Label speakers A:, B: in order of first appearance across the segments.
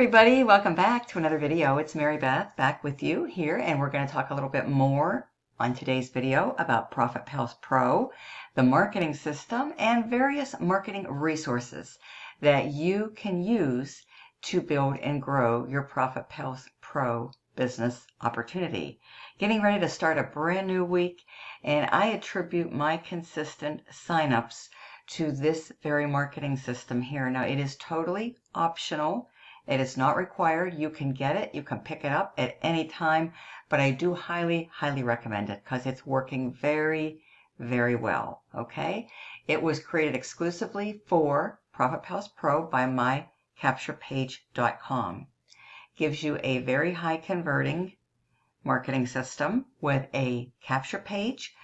A: everybody, welcome back to another video. It's Marybeth back with you here, and we're going to talk a little bit more on today's video about Profit Pals Pro, the marketing system, and various marketing resources that you can use to build and grow your Profit Pals Pro business opportunity. Getting ready to start a brand new week, and I attribute my consistent signups to this very marketing system here. Now, it is totally optional. It is not required. You can get it. You can pick it up at any time, but I do highly, highly recommend it because it's working very, very well. Okay. It was created exclusively for Profit Pals Pro by mycapturepage.com. Gives you a very high converting marketing system with a capture page.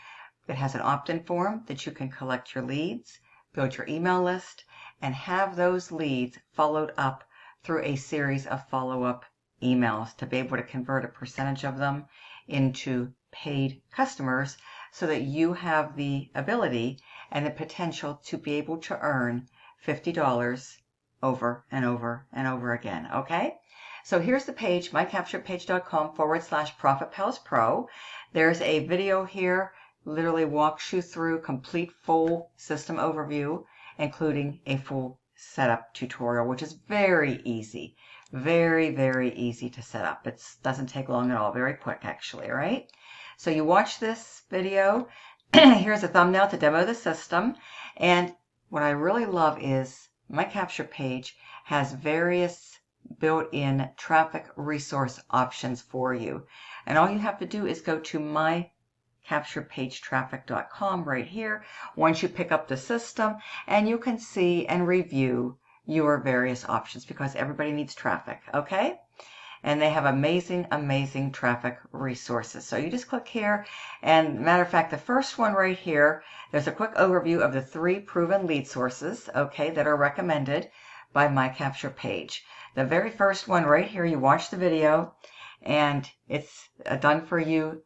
A: It has an opt-in form that you can collect your leads, build your email list, and have those leads followed up through a series of follow-up emails to be able to convert a percentage of them into paid customers so that you have the ability and the potential to be able to earn $50 over and over and over again. Okay? So here's the page, mycapturepage.com/ProfitPalsPro. There's a video here, literally walks you through complete full system overview, including a full setup tutorial, which is very easy. Very, very easy to set up. It doesn't take long at all. Very quick, actually, all right? So you watch this video. Here's a thumbnail to demo the system. And what I really love is my capture page has various built-in traffic resource options for you. And all you have to do is go to mycapturepagetraffic.com right here once you pick up the system, and you can see and review your various options because everybody needs traffic, okay? And they have amazing, amazing traffic resources. So you just click here, and matter of fact, the first one right here, there's a quick overview of the 3 proven lead sources, okay, that are recommended by my capture page. The very first one right here, you watch the video, and it's a done for you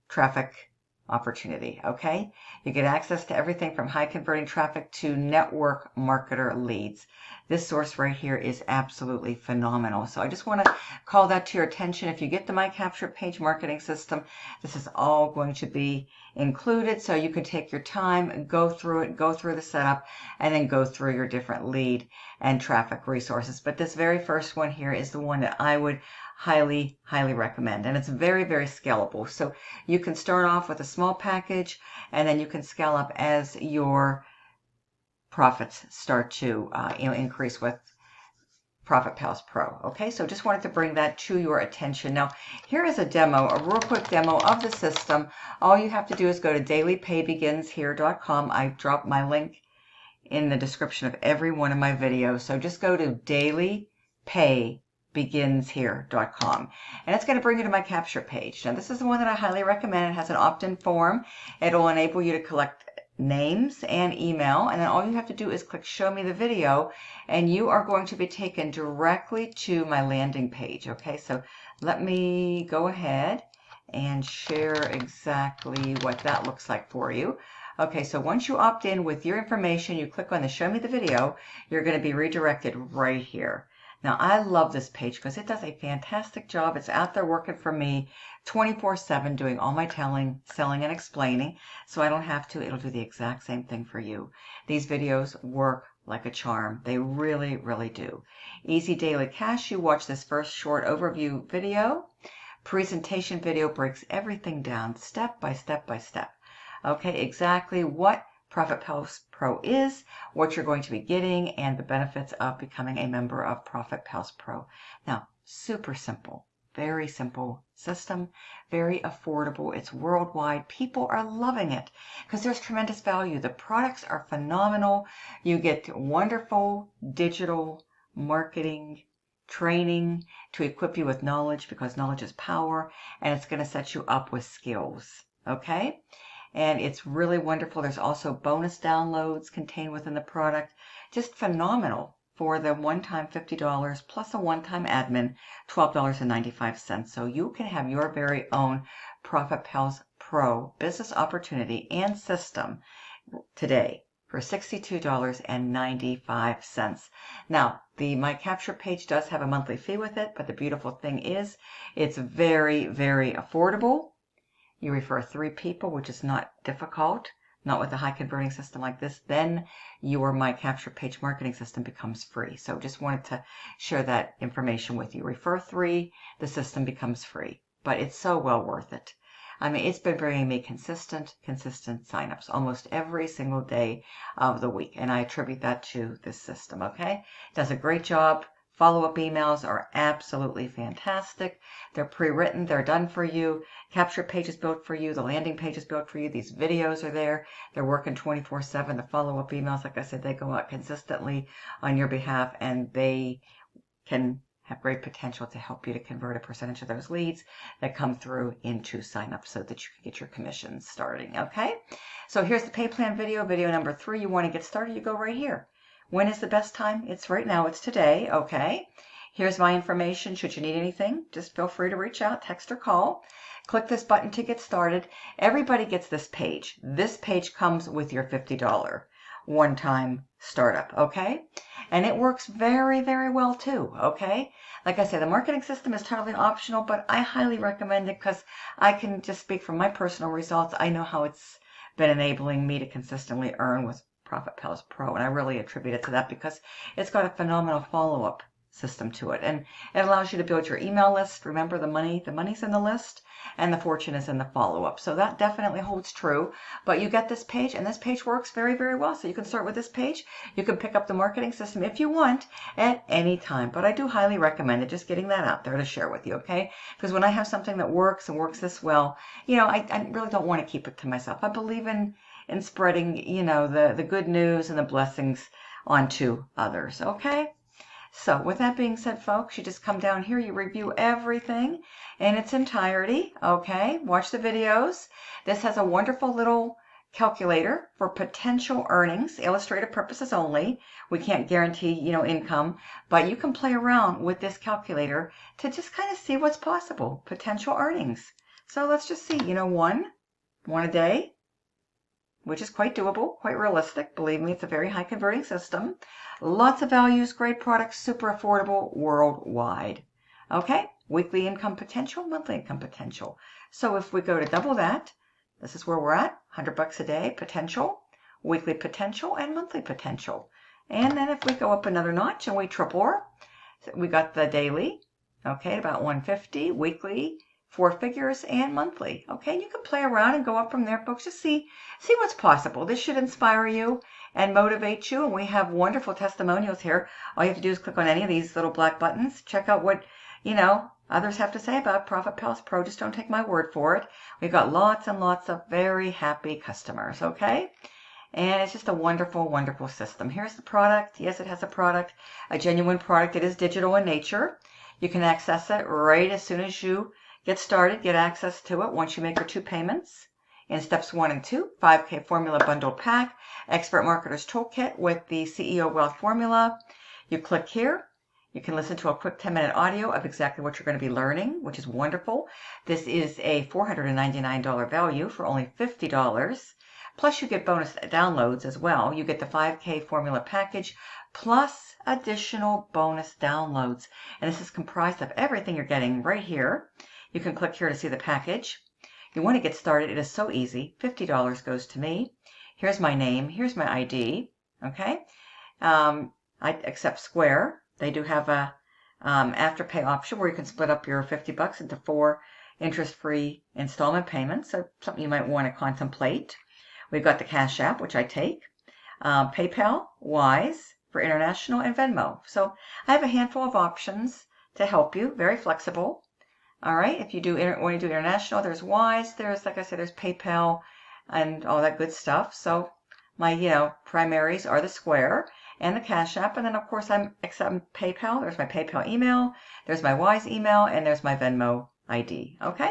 A: traffic opportunity, okay? You get access to everything from high converting traffic to network marketer leads. This source right here is absolutely phenomenal. So I just want to call that to your attention. If you get the My Capture Page marketing system, this is all going to be included, so you can take your time, go through it, go through the setup, and then go through your different lead and traffic resources. But this very first one here is the one that I would highly, highly recommend. And it's very, very scalable. So you can start off with a small package, and then you can scale up as your profits start to increase with Profit Pals Pro. Okay, so just wanted to bring that to your attention. Now, here is a demo, a real quick demo of the system. All you have to do is go to dailypaybeginshere.com. I dropped my link in the description of every one of my videos. So just go to dailypaybeginshere.com, and it's going to bring you to my capture page. Now, this is the one that I highly recommend. It has an opt-in form. It'll enable you to collect names and email, and then all you have to do is click show me the video, and you are going to be taken directly to my landing page. Okay, so let me go ahead and share exactly what that looks like for you. Okay, so once you opt in with your information, you click on the show me the video, you're going to be redirected right here. Now, I love this page because it does a fantastic job. It's out there working for me 24/7, doing all my selling, and explaining, so I don't have to. It'll do the exact same thing for you. These videos work like a charm. They really, really do. Easy Daily Cash, you watch this first short overview video. Presentation video breaks everything down step by step by step. Okay, exactly what Profit Pals Pro is, what you're going to be getting, and the benefits of becoming a member of Profit Pals Pro. Now, super simple, very simple system, very affordable. It's worldwide. People are loving it because there's tremendous value. The products are phenomenal. You get wonderful digital marketing training to equip you with knowledge because knowledge is power, and it's going to set you up with skills. Okay? And it's really wonderful. There's also bonus downloads contained within the product. Just phenomenal for the one-time $50 plus a one-time admin, $12.95. So you can have your very own Profit Pals Pro business opportunity and system today for $62.95. Now, my capture page does have a monthly fee with it, but the beautiful thing is it's very, very affordable. You refer 3 people, which is not difficult, not with a high converting system like this, then your My Capture Page marketing system becomes free. So just wanted to share that information with you. Refer 3, the system becomes free, but it's so well worth it. I mean, it's been bringing me consistent signups almost every single day of the week, and I attribute that to this system, okay? It does a great job. Follow-up emails are absolutely fantastic. They're pre-written. They're done for you. Capture page is built for you. The landing page is built for you. These videos are there. They're working 24/7. The follow-up emails, like I said, they go out consistently on your behalf, and they can have great potential to help you to convert a percentage of those leads that come through into signups so that you can get your commissions starting, okay? So here's the pay plan video number 3. You want to get started, you go right here. When is the best time? It's right now. It's today. Okay. Here's my information. Should you need anything, just feel free to reach out, text or call. Click this button to get started. Everybody gets this page. This page comes with your $50 one-time startup. Okay. And it works very, very well too. Okay. Like I said, the marketing system is totally optional, but I highly recommend it because I can just speak from my personal results. I know how it's been enabling me to consistently earn with Profit Pals Pro, and I really attribute it to that because it's got a phenomenal follow-up system to it, and it allows you to build your email list. Remember, the money's in the list, and the fortune is in the follow-up. So that definitely holds true. But you get this page, and this page works very, very well. So you can start with this page. You can pick up the marketing system if you want at any time. But I do highly recommend it. Just getting that out there to share with you, okay? Because when I have something that works and works this well, I really don't want to keep it to myself. I believe in spreading, the good news and the blessings onto others, okay? So with that being said, folks, you just come down here, you review everything in its entirety, okay? Watch the videos. This has a wonderful little calculator for potential earnings, illustrative purposes only. We can't guarantee, income, but you can play around with this calculator to just kind of see what's possible, potential earnings. So let's just see, one a day, which is quite doable, quite realistic. Believe me, it's a very high converting system. Lots of values, great products, super affordable worldwide. Okay, weekly income potential, monthly income potential. So if we go to double that, this is where we're at, $100 a day potential, weekly potential, and monthly potential. And then if we go up another notch and we triple, we got the daily, okay, about $150, weekly, 4 figures, and monthly. Okay, you can play around and go up from there, folks. Just see what's possible. This should inspire you and motivate you. And we have wonderful testimonials here. All you have to do is click on any of these little black buttons. Check out what, others have to say about Profit Pals Pro. Just don't take my word for it. We've got lots and lots of very happy customers, okay? And it's just a wonderful, wonderful system. Here's the product. Yes, it has a product, a genuine product. It is digital in nature. You can access it right as soon as you get started, get access to it once you make your 2 payments. In steps 1 and 2, 5K Formula Bundled Pack, Expert Marketer's Toolkit with the CEO Wealth Formula. You click here. You can listen to a quick 10-minute audio of exactly what you're going to be learning, which is wonderful. This is a $499 value for only $50. Plus, you get bonus downloads as well. You get the 5K Formula Package plus additional bonus downloads. And this is comprised of everything you're getting right here. You can click here to see the package. You want to get started. It is so easy. $50 goes to me. Here's my name. Here's my ID. Okay. I accept Square. They do have a afterpay option where you can split up your $50 into 4 interest-free installment payments. So something you might want to contemplate. We've got the Cash App, which I take. PayPal, Wise for international, and Venmo. So I have a handful of options to help you. Very flexible. All right, if you want to do international, there's Wise, there's, like I said, there's PayPal and all that good stuff. So my, primaries are the Square and the Cash App. And then, of course, I'm accepting PayPal. There's my PayPal email, there's my Wise email, and there's my Venmo ID. Okay,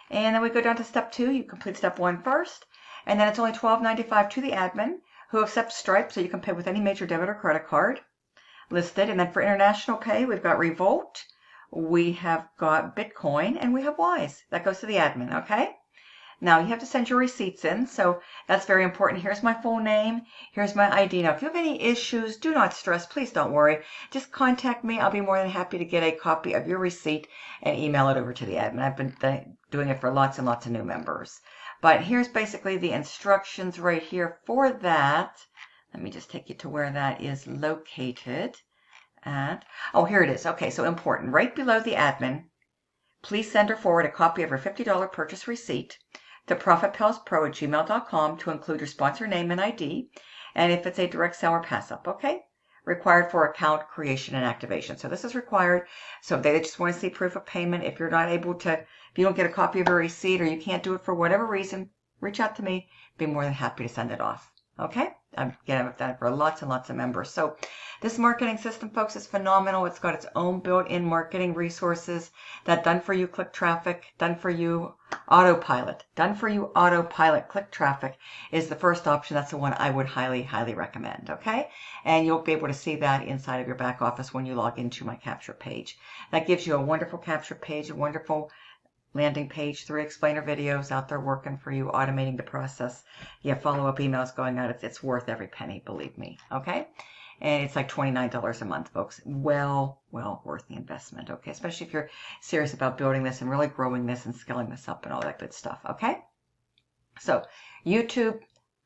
A: and then we go down to step 2. You complete step 1 first, and then it's only $12.95 to the admin who accepts Stripe, so you can pay with any major debit or credit card listed. And then for international pay, we've got Revolt, we have got Bitcoin, and we have Wise. That goes to the admin, okay? Now you have to send your receipts in, so that's very important. Here's my full name. Here's my ID. Now, if you have any issues, do not stress. Please don't worry. Just contact me. I'll be more than happy to get a copy of your receipt and email it over to the admin. I've been doing it for lots and lots of new members. But here's basically the instructions right here for that. Let me just take you to where that is located. Oh, here it is. Okay, so important. Right below the admin, please send or forward a copy of her $50 purchase receipt to profitpalspro@gmail.com to include your sponsor name and ID, and if it's a direct sale or pass up, okay? Required for account creation and activation. So this is required. So if they just want to see proof of payment, if you're not able to, if you don't get a copy of your receipt or you can't do it for whatever reason, reach out to me. Be more than happy to send it off. Okay? Again, I've done it for lots and lots of members. So this marketing system, folks, is phenomenal. It's got its own built-in marketing resources. That done for you click traffic, done for you autopilot. Done for you autopilot click traffic is the first option. That's the one I would highly, highly recommend. Okay? And you'll be able to see that inside of your back office when you log into my capture page. That gives you a wonderful capture page, a wonderful landing page, 3 explainer videos out there working for you, automating the process. You have follow-up emails going out. It's worth every penny, believe me. Okay? And it's like $29 a month, folks. Well worth the investment, okay? Especially if you're serious about building this and really growing this and scaling this up and all that good stuff, okay? So YouTube,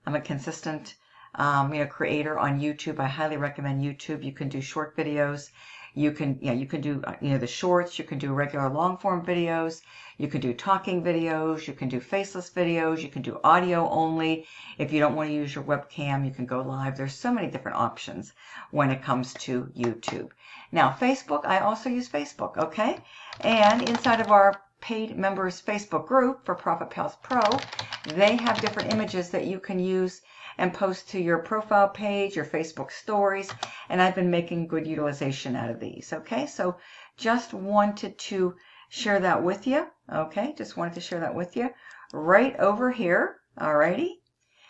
A: I'm a consistent creator on YouTube. I highly recommend YouTube. You can do short videos. You can do the shorts. You can do regular long form videos. You can do talking videos. You can do faceless videos. You can do audio only. If you don't want to use your webcam, you can go live. There's so many different options when it comes to YouTube. Now, Facebook, I also use Facebook, okay? And inside of our paid members Facebook group for Profit Pals Pro, they have different images that you can use and post to your profile page, your Facebook stories, and I've been making good utilization out of these, okay? So just wanted to share that with you, okay? Just wanted to share that with you right over here, alrighty?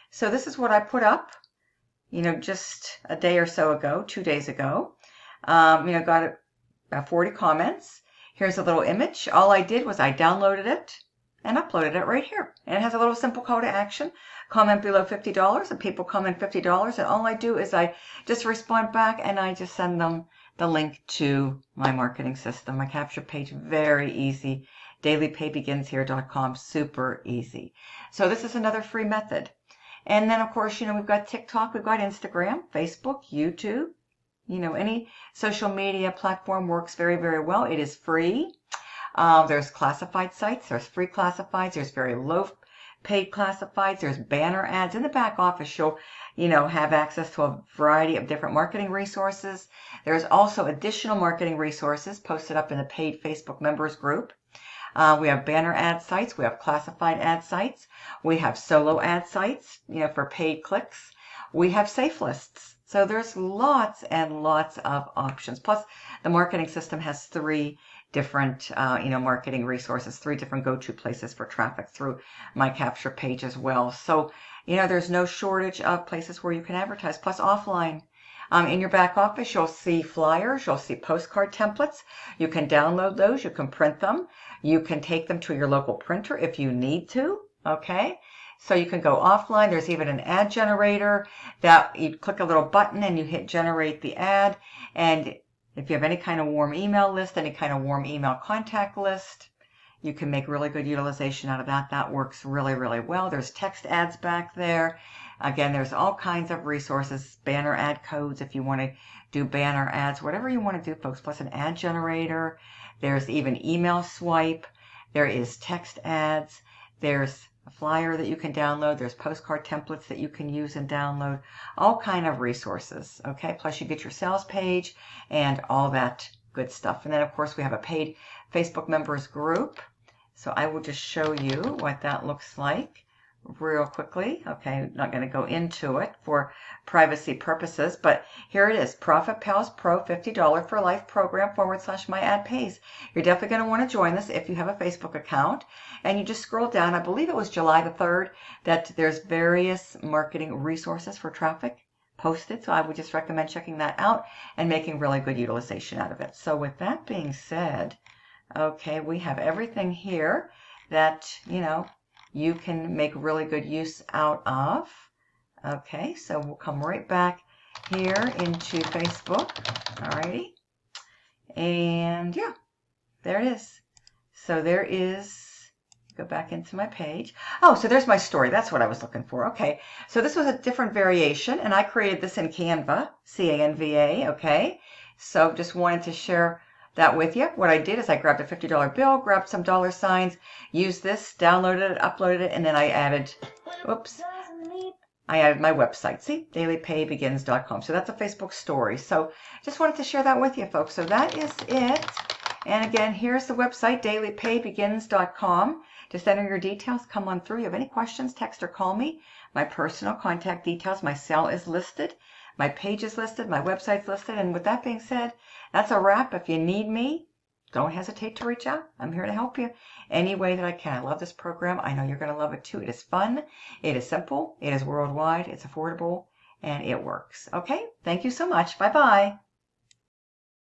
A: So this is what I put up, just a day or so ago, 2 days ago. Got about 40 comments. Here's a little image. All I did was I downloaded it and uploaded it right here. And it has a little simple call to action. Comment below $50, and people comment $50, and all I do is I just respond back and I just send them the link to my marketing system, my capture page. Very easy. dailypaybegins.here.com. Super easy. So this is another free method. And then, of course, we've got TikTok, we've got Instagram, Facebook, YouTube. Any social media platform works very, very well. It is free. There's classified sites. There's free classifieds. There's very low paid classifieds. There's banner ads. In the back office, you'll, have access to a variety of different marketing resources. There's also additional marketing resources posted up in the paid Facebook members group. We have banner ad sites. We have classified ad sites. We have solo ad sites, for paid clicks. We have safe lists. So there's lots and lots of options. Plus, the marketing system has 3 different, marketing resources, 3 different go-to places for traffic through my capture page as well. So, there's no shortage of places where you can advertise. Plus, offline. In your back office, you'll see flyers, you'll see postcard templates. You can download those, you can print them. You can take them to your local printer if you need to, okay? So you can go offline. There's even an ad generator that you click a little button and you hit generate the ad. And if you have any kind of warm email list, any kind of warm email contact list, you can make really good utilization out of that. That works really, really well. There's text ads back there. Again, there's all kinds of resources, banner ad codes if you want to do banner ads, whatever you want to do, folks, plus an ad generator. There's even email swipe. There is text ads. There's a flyer that you can download. There's postcard templates that you can use and download. All kind of resources, okay? Plus you get your sales page and all that good stuff. And then, of course, we have a paid Facebook members group. So I will just show you what that looks like real quickly. Okay, I'm not going to go into it for privacy purposes, but here it is. Profit Pals Pro $50 for Life program / my ad pays. You're definitely going to want to join this if you have a Facebook account. And you just scroll down. I believe it was July the 3rd that there's various marketing resources for traffic posted. So I would just recommend checking that out and making really good utilization out of it. So with that being said, okay, we have everything here that, you can make really good use out of. Okay, so we'll come right back here into Facebook. Alrighty. And yeah, there it is. So there is, go back into my page. Oh, so there's my story. That's what I was looking for. Okay, so this was a different variation, and I created this in Canva, C-A-N-V-A, okay? So just wanted to share that with you. What I did is I grabbed a $50 bill, grabbed some dollar signs, used this, downloaded it, uploaded it, and then I added, oops, I added my website, see, dailypaybegins.com. So that's a Facebook story. So just wanted to share that with you, folks. So that is it. And again, here's the website, dailypaybegins.com. Just enter your details, come on through. You have any questions, text or call me. My personal contact details, my cell is listed, my page is listed, my website's listed. And with that being said, that's a wrap. If you need me, don't hesitate to reach out. I'm here to help you any way that I can. I love this program. I know you're going to love it too. It is fun. It is simple. It is worldwide. It's affordable. And it works. Okay? Thank you so much. Bye-bye.